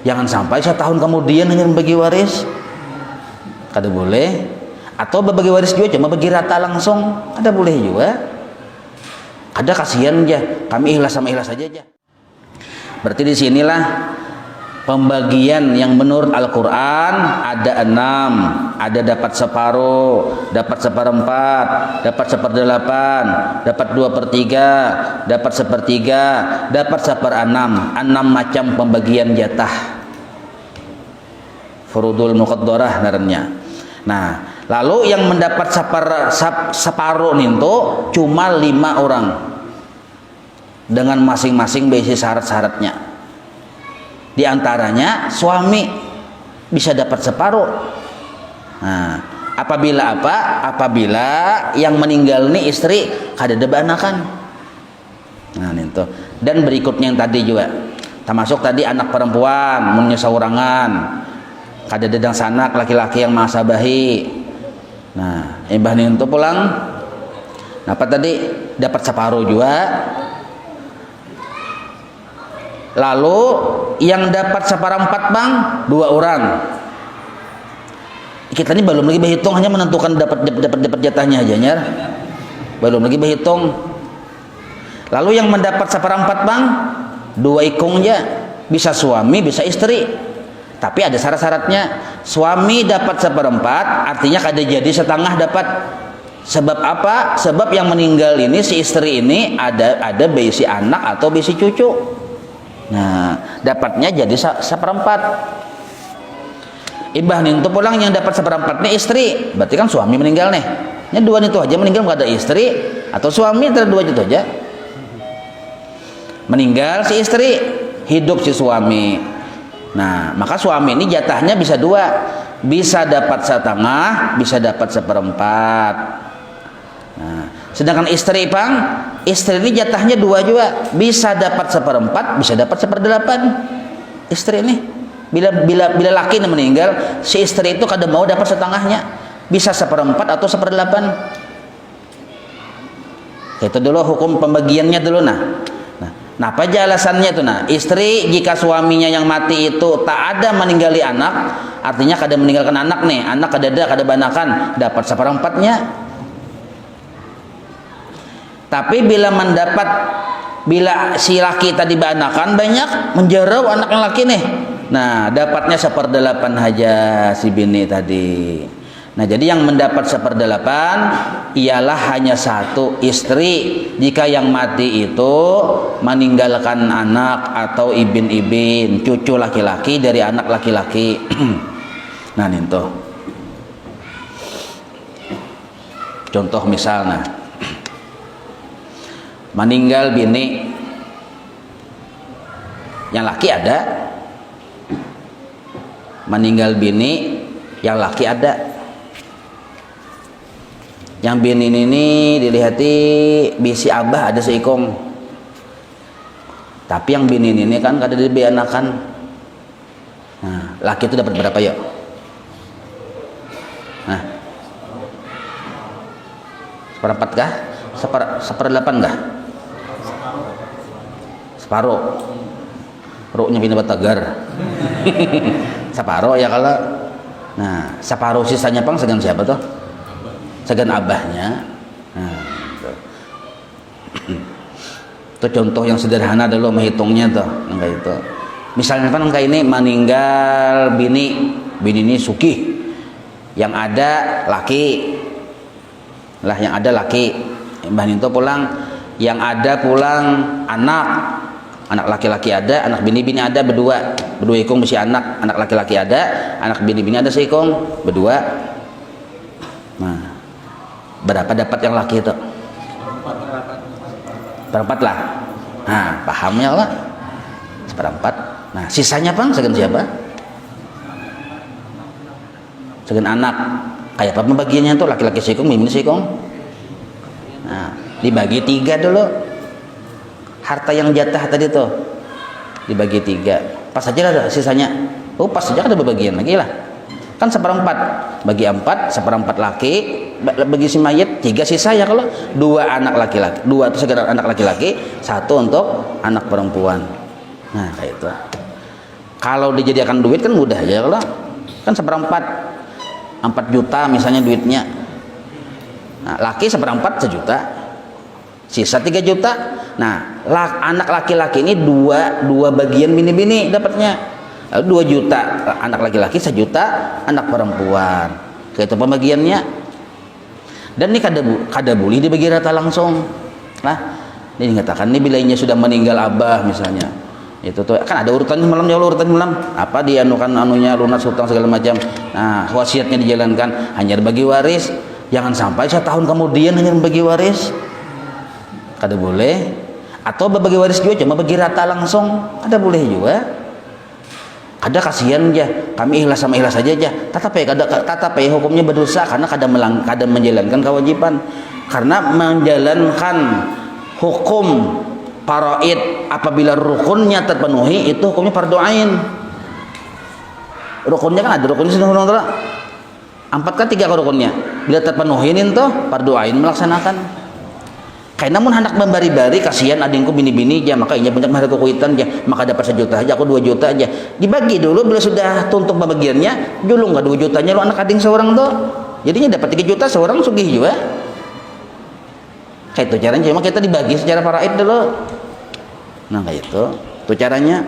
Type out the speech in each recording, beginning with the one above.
Jangan sampai setahun kemudian hanya membagi waris. Kada boleh. Atau berbagi waris juga cuma bagi rata langsung. Kada boleh juga. Ada kasihan aja. Kami ikhlas sama ikhlas saja aja. Berarti di sinilah pembagian yang menurut Al-Quran ada 6, ada dapat separuh, dapat seperempat, dapat seperdelapan, dapat 2/3, dapat sepertiga, dapat seperenam. 6 macam pembagian jatah furudul muqaddarah narannya. Nah, lalu yang mendapat separuh itu cuma 5 orang dengan masing-masing berisi syarat-syaratnya. Di antaranya suami bisa dapat separuh. Nah, apabila apa? Apabila yang meninggal ini istri kada ada anakan. Nah, itu. Dan berikutnya yang tadi juga. Termasuk tadi anak perempuan punya saurangan. Kada dedang sanak laki-laki yang masabahi. Nah, ibah itu pulang. Apa tadi? Dapat separuh juga. Lalu yang dapat seperempat bang 2 orang. Kita ini belum lagi berhitung, hanya menentukan dapat jatahnya aja nyar. Belum lagi berhitung. Lalu yang mendapat seperempat bang 2 ikung aja. Bisa suami, bisa istri. Tapi ada syarat-syaratnya. Suami dapat seperempat, artinya kada jadi setengah dapat. Sebab apa? Sebab yang meninggal ini si istri ini ada bisi anak atau bisi cucu. Nah, dapatnya jadi seperempat. Ibah nih untuk pulang yang dapat seperempat nih istri, berarti kan suami meninggal nih. Ini 2 itu aja meninggal, nggak ada istri atau suami, antara 2 itu aja. Meninggal si istri, hidup si suami. Nah, maka suami ini jatahnya bisa 2, bisa dapat setengah, bisa dapat seperempat. Nah, sedangkan istri pang, istri ini jatahnya 2 juga, bisa dapat seperempat, bisa dapat seperdelapan. Istri ini bila laki ini meninggal, si istri itu kada mau dapat setengahnya, bisa seperempat atau seperdelapan. Itu dulu hukum pembagiannya dulu. Nah, apa aja alasannya itu? Nah, istri jika suaminya yang mati itu tak ada meninggali anak, artinya kada meninggalkan anak nih, anak kada banakan, dapat seperempatnya. Tapi bila si laki tadi banakan banyak, menjerau anak laki nih. Nah, dapatnya seperdelapan aja si bini tadi. Nah, jadi yang mendapat seperdelapan ialah hanya 1 istri jika yang mati itu meninggalkan anak atau ibin-ibin, cucu laki-laki dari anak laki-laki. Nah, itu. Contoh misalnya, meninggal bini, yang laki ada, meninggal bini, yang laki ada. Yang bini ini dilihati bisi abah ada seikong, tapi yang bini ini kan kada dibianakan. Nah, laki itu dapat berapa ya? Nah, seperempat kah? Seperdelapan kah? Separuh. Ruknya bina batagar. Separuh ya kalau. Nah, separuh sisanya pang segan siapa tuh? Segan abahnya. Nah, itu contoh yang sederhana dulu menghitungnya tuh, enggak itu. Misalnya kan engkau ini meninggal bini ini sugih, yang ada laki, yang ada laki, mbah itu pulang, yang ada pulang anak laki-laki ada, anak bini ada berdua ikung mesti anak laki-laki ada, anak bini ada seikung berdua. Nah, berapa dapat yang laki itu? Seperempat lah. Nah, pahamnya lah. Seperempat. Nah, sisanya bang segan siapa? Segan anak. Kayak apa pembagiannya tuh? Laki-laki sikung, bini sikung. Nah, dibagi 3 dulu. Harta yang jatah tadi tuh dibagi 3. Pas aja lah sisanya. Oh, pas aja ada bagian lagi lah. Kan seperempat, bagi 4, seperempat laki, bagi si mayit 3 sisa ya, kalau 2 anak laki-laki, 2 itu sekedar anak laki-laki, 1 untuk anak perempuan. Nah, kayak itu. Kalau dijadikan duit kan mudah aja, kalau kan seperempat 4 juta misalnya duitnya. Nah, laki seperempat 1 juta, sisa 3 juta. Nah, anak laki-laki ini dua bagian bini-bini dapatnya. 2 juta anak laki-laki, 1 juta anak perempuan. Kayak itu pembagiannya. Dan ini kada boleh dibagi rata langsung. Nah, ini dikatakan ini bilainya sudah meninggal abah misalnya. Itu tuh kan ada urutan malam, ya Allah, urutan malam apa dianukan anunya lunas hutang segala macam. Nah, wasiatnya dijalankan hanya bagi waris. Jangan sampai 1 tahun kemudian hanya bagi waris. Kada boleh. Atau bagi waris juga cuma bagi rata langsung, kada boleh juga. Kada kasihan aja, kami ikhlas sama ikhlas saja aja. Tetapi hukumnya berdosa karena kada menjalankan kewajiban. Karena menjalankan hukum faraid apabila rukunnya terpenuhi itu hukumnya fardu ain. Rukunnya kan ada rukunnya sudah 4 kan 3 rukunnya. Bila terpenuhi itu fardu ain melaksanakan. Kayak namun hendak membari-bari kasihan adingku bini-bini aja, maka ini banyak mahar kekuitan aja, maka dapat 1 juta aja, aku 2 juta aja. Dibagi dulu, bila sudah tuntuk pembagiannya, julung nggak 2 jutanya lo anak ading seorang tuh. Jadinya dapat 3 juta seorang sugih juga. Kayak itu caranya, cuma kita dibagi secara faraid dulu. Nah kayak itu caranya.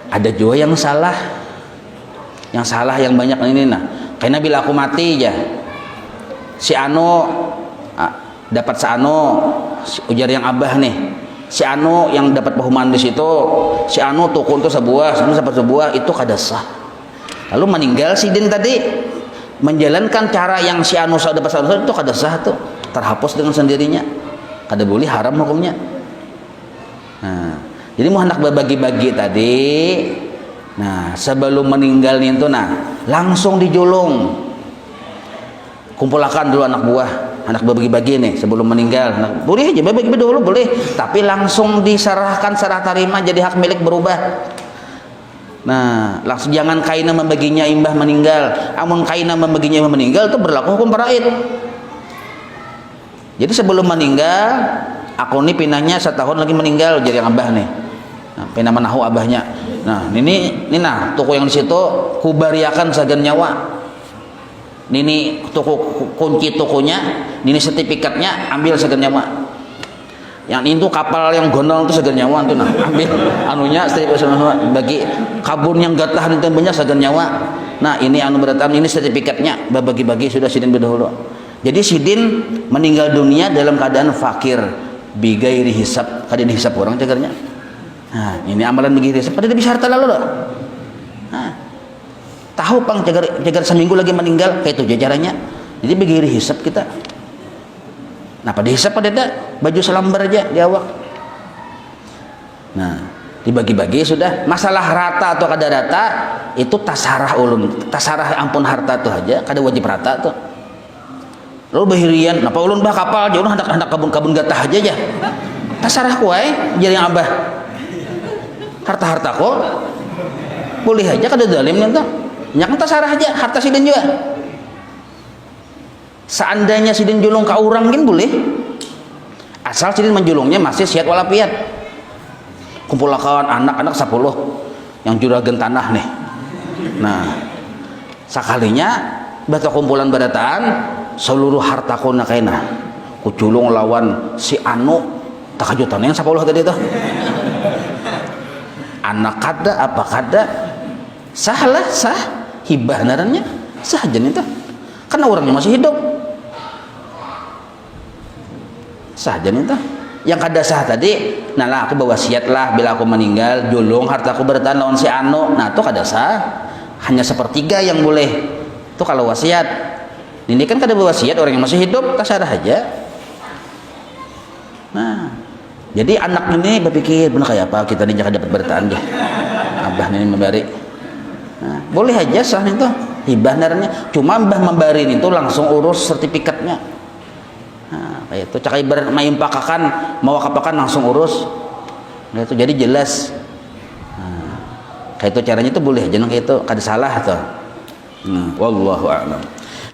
Ada juga yang salah yang banyak ini. Nah karena bila aku mati ya si Ano dapat ujar yang abah nih, si Ano yang dapat pahuman di situ, si Ano tukun tuh sebuah itu kada sah. Lalu meninggal si Din tadi menjalankan cara yang si Ano dapat itu kada sah tuh, terhapus dengan sendirinya, kada boleh, haram hukumnya. Nah, jadi mau hendak berbagi-bagi tadi, nah sebelum meninggal nih itu, nah langsung dijulung, kumpulkan dulu anak buah, anak berbagi-bagi nih sebelum meninggal. Nah, boleh aja berbagi dulu boleh, tapi langsung diserahkan serah terima jadi hak milik berubah. Nah langsung, jangan kaina membaginya imbah meninggal. Amun kaina membaginya imbah meninggal itu berlaku hukum faraid. Jadi sebelum meninggal, aku nih pinahnya 1 tahun lagi meninggal jadi yang abah nih. Nah, pinah menahu abahnya. Nah ini nah toko yang di situ kubariakan sagan nyawa. Nini kunci tokonya, nini sertifikatnya ambil segan nyawa. Yang itu kapal yang gondol itu segan nyawa tuh, nah ambil anunya bagi kabun yang gatah itu banyak segan nyawa. Nah ini anu beratan, ini sertifikatnya bagi-bagi sudah sidin berdahulu. Jadi sidin meninggal dunia dalam keadaan fakir, bigairi hisab, kada dihisab orang cagarnya. Nah ini amalan bigairi hisab, kada bisa harta lalu loh. Nah, tahu pang jagar seminggu lagi meninggal, kayak itu caranya. Jadi begini hisap kita. Nah pada hisap pada ada baju selambar aja di awak. Nah dibagi-bagi sudah. Masalah rata atau kada rata itu tasarah ulun, tasarah ampun harta tuh aja, kada wajib rata tuh. Lalu bahirian, napa ulun bah kapal, ulun hendak kabun gatah aja ya. Tasarah kuai jadi yang abah. Harta kok boleh aja kada dalim nih tuh. Nyak tasarah aja harta sidin juga. Seandainya sidin julung ka urang kan boleh, asal sidin menjulungnya masih sihat walafiat. Kumpulkan anak-anak 10 yang juragan tanah nih. Nah sakalinya bata kumpulan barataan seluruh harta kona kaina kuculung lawan si Anu tak kajutan yang 10 tadi tuh. Anak kada apa kada sah hibah narannya sah aja nih tuh, karena orangnya masih hidup, sah aja nih tuh. Yang kada sah tadi, nah lah aku berwasiat lah bila aku meninggal julung hartaku bertahan lawan si Anu, nah itu kada sah, hanya 1/3 yang boleh itu kalau wasiat. Ini kan kada berwasiat, orang yang masih hidup tasarah aja. Nah jadi anak ini berpikir benar kayak apa kita nih jangan dapat bertahan deh, abah ini memberi. Nah, boleh aja sah itu hibah naranya, cuma mbah membarin itu langsung urus sertifikatnya. Nah, kayak itu cakai maimpakakan mau kapakan langsung urus. Nah, itu jadi jelas. Nah, kayak itu caranya itu boleh aja kayak itu kada salah tuh. Wallahu a'lam.